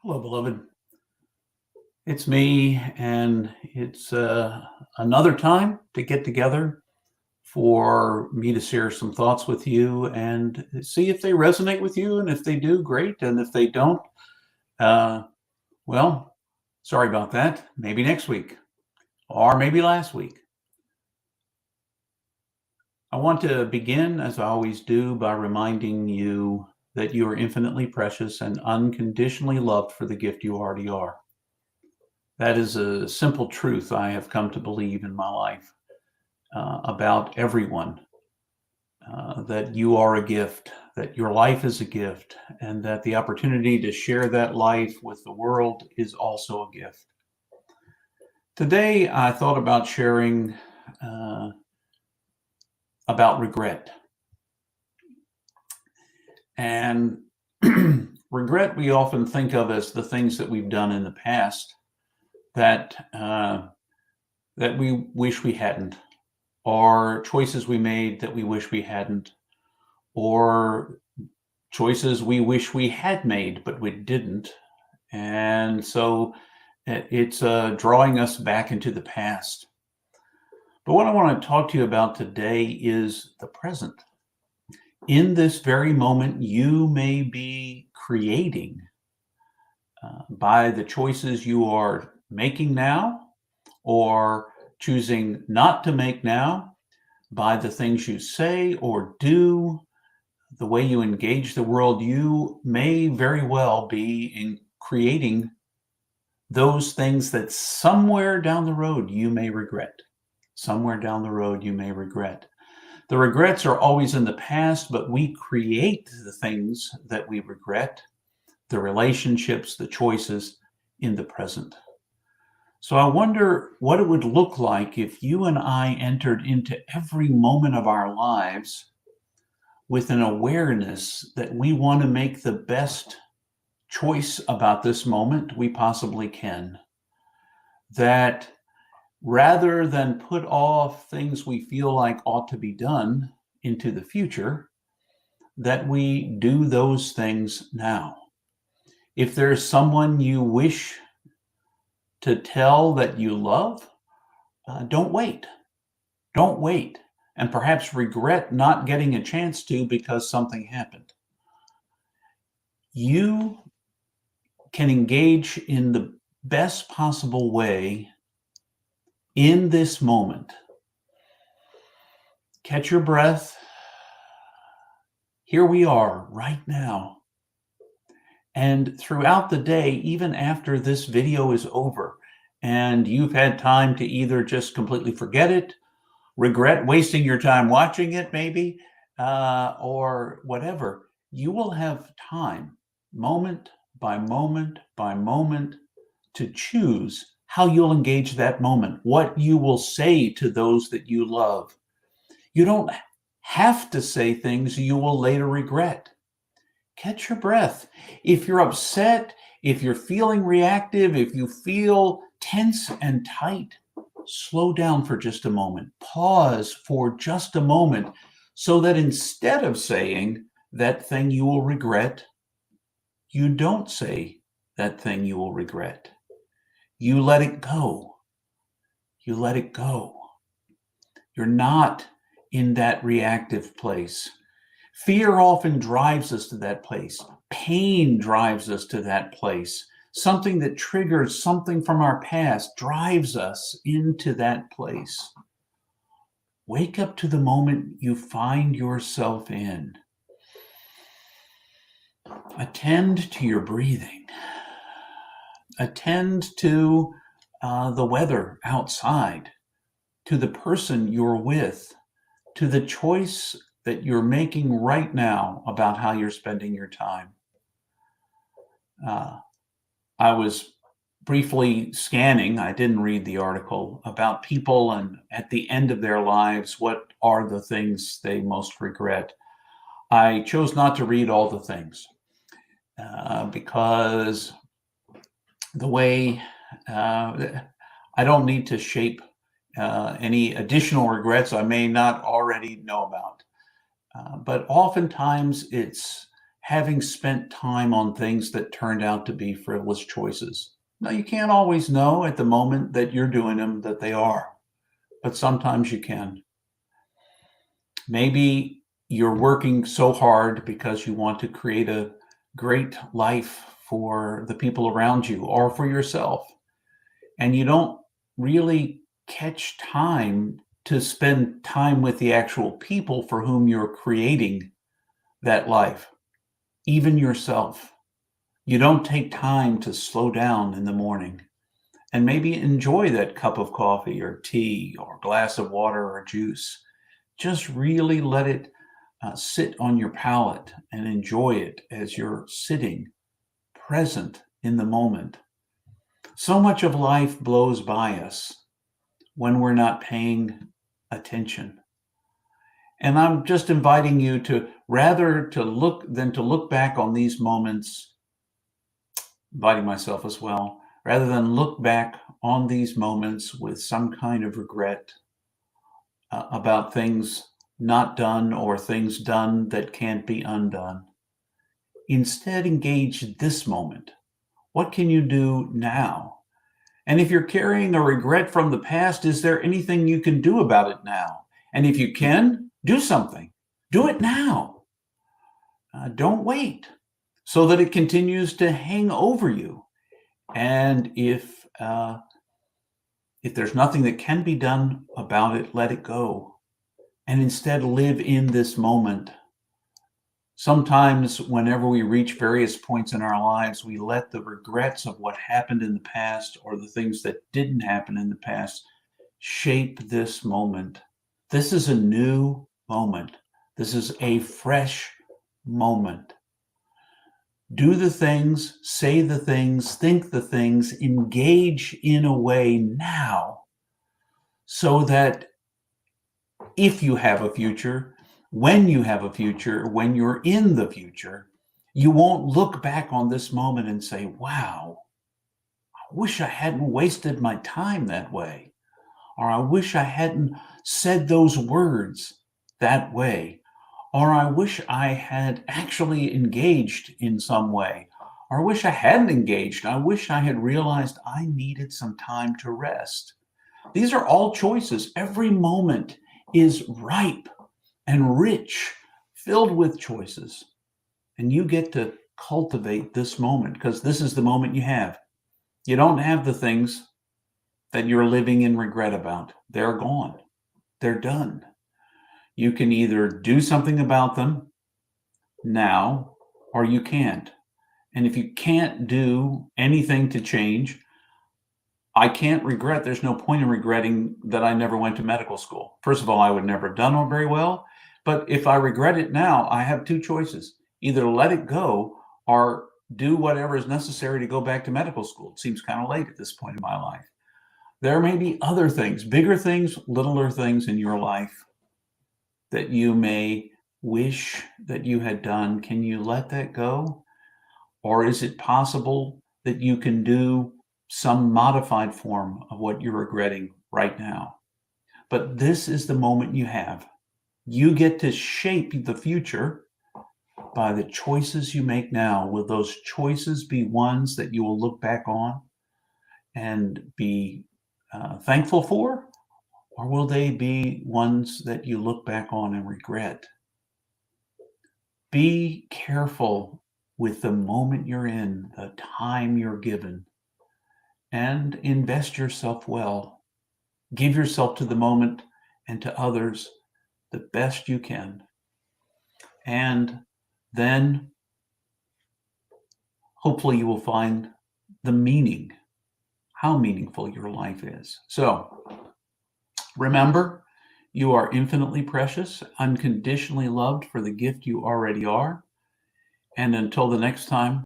Hello, beloved. It's me, and it's another time to get together for me to share some thoughts with you and see if they resonate with you. And if they do, great. And if they don't, uh, well, sorry about that. Maybe next week or maybe last week. I want to begin, as I always do, by reminding you that you are infinitely precious and unconditionally loved for the gift you already are. That is a simple truth I have come to believe in my life about everyone, that you are a gift, that your life is a gift, and that the opportunity to share that life with the world is also a gift. Today, I thought about sharing uh, about regret. And regret, we often think of as the things that we've done in the past that we wish we hadn't, or choices we made that we wish we hadn't, or choices we wish we had made but we didn't. And so it's drawing us back into the past. But what I want to talk to you about today is the present. In this very moment, you may be creating by the choices you are making now, or choosing not to make now, by the things you say or do, the way you engage the world. You may very well be in creating those things that somewhere down the road you may regret. Somewhere down the road you may regret. The regrets are always in the past, but we create the things that we regret, the relationships, the choices in the present. So I wonder what it would look like if you and I entered into every moment of our lives with an awareness that we want to make the best choice about this moment we possibly can. That rather than put off things we feel like ought to be done into the future, that we do those things now. If there's someone you wish to tell that you love, don't wait. Don't wait and perhaps regret not getting a chance to because something happened. You can engage in the best possible way in this moment. Catch your breath. Here we are right now. And throughout the day, even after this video is over, and you've had time to either just completely forget it, regret wasting your time watching it maybe, or whatever, you will have time, moment by moment by moment, to choose how you'll engage that moment, what you will say to those that you love. You don't have to say things you will later regret. Catch your breath. If you're upset, if you're feeling reactive, if you feel tense and tight, slow down for just a moment. Pause for just a moment so that instead of saying that thing you will regret, you don't say that thing you will regret. You let it go. You let it go. You're not in that reactive place. Fear often drives us to that place. Pain drives us to that place. Something that triggers something from our past drives us into that place. Wake up to the moment you find yourself in. Attend to your breathing. Attend to the weather outside, to the person you're with, to the choice that you're making right now about how you're spending your time. I was briefly scanning, I didn't read the article, about people and at the end of their lives, what are the things they most regret. I chose not to read all the things because the way I don't need to shape any additional regrets I may not already know about. But oftentimes it's having spent time on things that turned out to be frivolous choices. Now, you can't always know at the moment that you're doing them that they are, but sometimes you can. Maybe you're working so hard because you want to create a great life for the people around you or for yourself, and you don't really catch time to spend time with the actual people for whom you're creating that life, even yourself. You don't take time to slow down in the morning and maybe enjoy that cup of coffee or tea or glass of water or juice. Just really let it sit on your palate and enjoy it as you're sitting present in the moment. So much of life blows by us when we're not paying attention. And I'm just inviting you to rather to look back on these moments, inviting myself as well, rather than look back on these moments with some kind of regret about things not done or things done that can't be undone. Instead, engage this moment. What can you do now? And if you're carrying a regret from the past, is there anything you can do about it now? And if you can, do something. Do it now. Don't wait so that it continues to hang over you. And if there's nothing that can be done about it, let it go. And instead live in this moment. Sometimes whenever we reach various points in our lives, we let the regrets of what happened in the past or the things that didn't happen in the past shape this moment. This is a new moment. This is a fresh moment. Do the things, say the things, think the things, engage in a way now so that if you have a future, when you have a future, when you're in the future, you won't look back on this moment and say, wow, I wish I hadn't wasted my time that way. Or I wish I hadn't said those words that way. Or I wish I had actually engaged in some way. Or I wish I hadn't engaged. I wish I had realized I needed some time to rest. These are all choices. Every moment is ripe and rich, filled with choices. And you get to cultivate this moment because this is the moment you have. You don't have the things that you're living in regret about. They're gone. They're done. You can either do something about them now or you can't. And if you can't do anything to change, I can't regret. There's no point in regretting that I never went to medical school. First of all, I would never have done very well. But if I regret it now, I have two choices. Either let it go or do whatever is necessary to go back to medical school. It seems kind of late at this point in my life. There may be other things, bigger things, littler things in your life that you may wish that you had done. Can you let that go? Or is it possible that you can do some modified form of what you're regretting right now? But this is the moment you have. You get to shape the future by the choices you make now. Will those choices be ones that you will look back on and be thankful for? Or will they be ones that you look back on and regret? Be careful with the moment you're in, the time you're given, and invest yourself well. Give yourself to the moment and to others the best you can. And then hopefully you will find the meaning, how meaningful your life is. So remember, you are infinitely precious, unconditionally loved for the gift you already are. And until the next time,